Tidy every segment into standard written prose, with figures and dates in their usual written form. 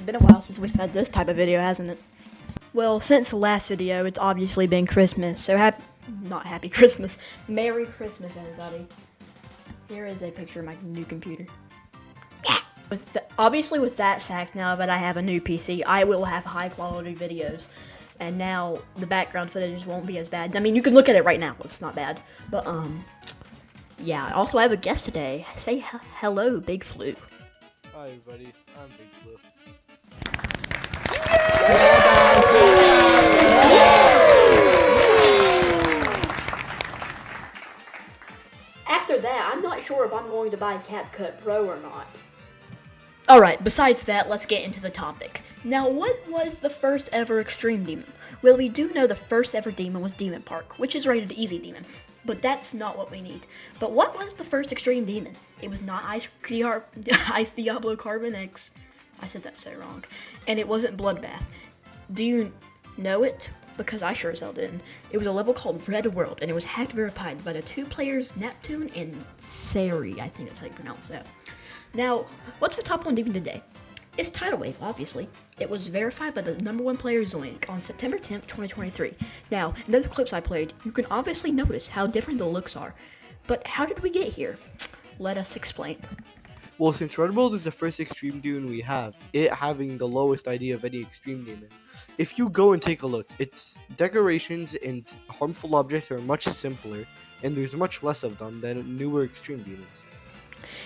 been a while since we've had this type of video, hasn't it? Well, since the last video, it's obviously been Christmas, so not happy Christmas. Merry Christmas, everybody. Here is a picture of my new computer. Yeah. Obviously, with that fact, now that I have a new PC, I will have high-quality videos. And now, the background footage won't be as bad. I mean, you can look at it right now. It's not bad. But, yeah. Also, I have a guest today. Say hello, Big Flu. Hi, everybody. I'm Big Flu. After that, I'm not sure if I'm going to buy CapCut Pro or not. Alright, besides that, let's get into the topic. Now, what was the first ever Extreme Demon? Well, we do know the first ever demon was Demon Park, which is rated Easy Demon. But that's not what we need. But what was the first Extreme Demon? It was not Ice Diablo Carbon X. I said that so wrong. And it wasn't Bloodbath. Do you know it? Because I sure as hell didn't. It was a level called Red World, and it was hacked verified by the two players Neptune and Sari. I think that's how you pronounce that. Now, what's the top one demon today? It's Tidal Wave, obviously. It was verified by the #1 player Zoink on September 10th, 2023. Now, in those clips I played, you can obviously notice how different the looks are. But how did we get here? Let us explain. Well, since Red World is the first Extreme Demon we have, it having the lowest ID of any Extreme Demon, if you go and take a look, its decorations and harmful objects are much simpler, and there's much less of them than newer Extreme Demons.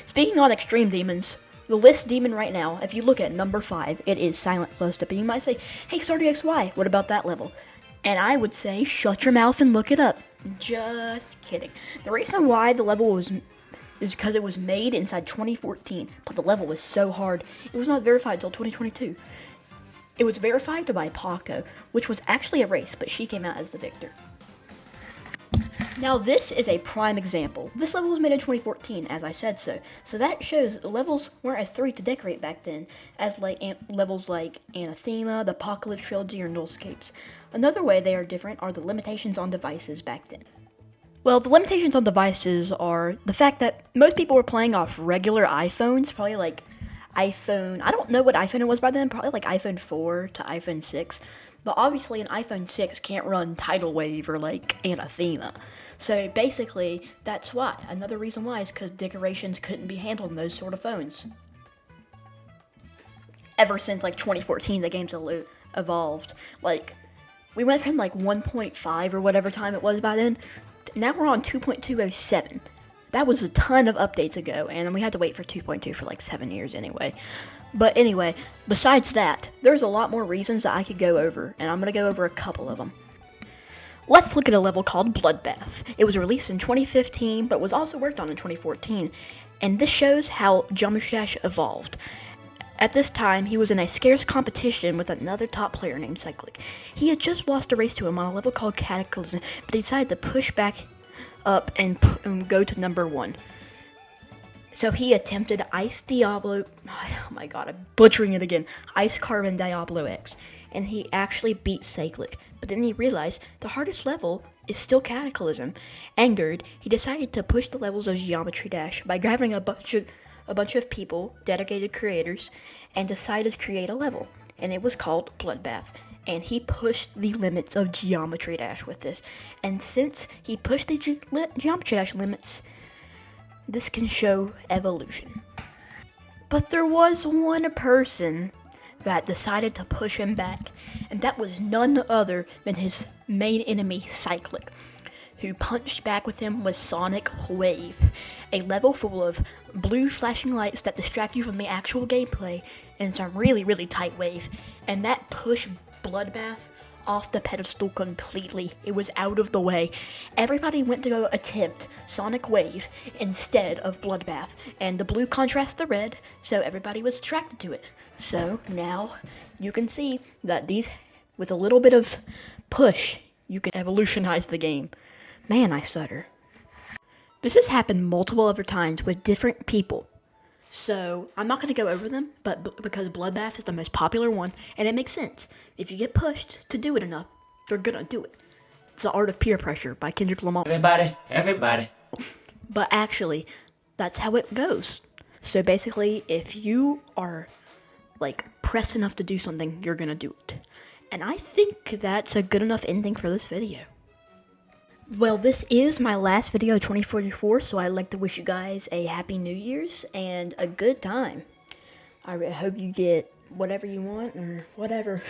Speaking on Extreme Demons, the list demon right now, if you look at number 5, it is Silent Close-Up. And you might say, hey, StarDXY, what about that level? And I would say, shut your mouth and look it up. Just kidding. The reason why the level is because it was made inside 2014, but the level was so hard, it was not verified until 2022. It was verified by Paco, which was actually a race, but she came out as the victor. Now this is a prime example. This level was made in 2014, as I said so. So that shows that the levels weren't as 3 to decorate back then, as levels like Anathema, the Apocalypse Trilogy, or Nullscapes. Another way they are different are the limitations on devices back then. Well, the limitations on devices are the fact that most people were playing off regular iPhones, probably like iPhone, I don't know what iPhone it was by then, probably like iPhone 4 to iPhone 6. But obviously an iPhone 6 can't run Tidal Wave or like Anathema. So basically, that's why. Another reason why is because decorations couldn't be handled in those sort of phones. Ever since like 2014, the game's evolved. Like, we went from like 1.5 or whatever time it was by then. Now we're on 2.207. That was a ton of updates ago, and we had to wait for 2.2 for like 7 years anyway. But anyway, besides that, there's a lot more reasons that I could go over, and I'm going to go over a couple of them. Let's look at a level called Bloodbath. It was released in 2015, but was also worked on in 2014, and this shows how Geometry Dash evolved. At this time, he was in a scarce competition with another top player named CYCLIC. He had just lost a race to him on a level called Cataclysm, but he decided to push back up and go to #1. So he attempted Ice Diablo, oh my god, I'm butchering it again, Ice Carbon Diablo X, and he actually beat CYCLIC. But then he realized the hardest level is still Cataclysm. Angered, he decided to push the levels of Geometry Dash by grabbing a bunch of people, dedicated creators, and decided to create a level, and it was called Bloodbath. And he pushed the limits of Geometry Dash with this. And since he pushed the Geometry Dash limits, this can show evolution. But there was one person that decided to push him back, and that was none other than his main enemy, CYCLIC, who punched back with him with Sonic Wave, a level full of blue flashing lights that distract you from the actual gameplay, and it's a really, really tight wave, and that pushed Bloodbath off the pedestal completely. It was out of the way. Everybody went to go attempt Sonic Wave instead of Bloodbath, and the blue contrasts the red, so everybody was attracted to it. So now you can see that with a little bit of push, you can evolutionize the game. Man, I stutter. This has happened multiple other times with different people. So, I'm not going to go over them, but because Bloodbath is the most popular one, and it makes sense. If you get pushed to do it enough, they're going to do it. It's The Art of Peer Pressure by Kendrick Lamar. Everybody. But actually, that's how it goes. So basically, if you are, like, pressed enough to do something, you're gonna do it. And I think that's a good enough ending for this video. Well, this is my last video, 2044, so I'd like to wish you guys a happy New Year's and a good time. I hope you get whatever you want, or whatever.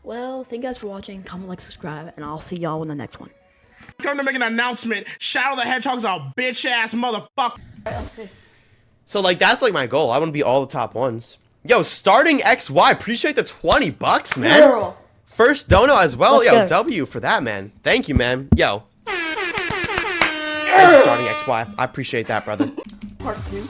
Well, thank you guys for watching, comment, like, subscribe, and I'll see y'all in the next one. Come to make an announcement. Shadow the Hedgehog's a bitch-ass motherfucker. I'll see. So, like, that's, like, my goal. I want to be all the top ones. Yo, starting XY. Appreciate the $20, man. Girl. First dono as well. Let's Yo, go. W for that, man. Thank you, man. Yo. Starting XY. I appreciate that, brother. Part 2.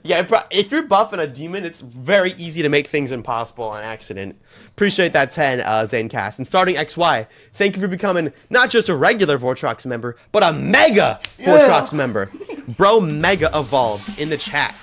Yeah, if you're buffing a demon, it's very easy to make things impossible on accident. Appreciate that 10, Zanecast. And starting XY, thank you for becoming not just a regular vortrox member, but a mega vortrox member. Bro mega evolved in the chat.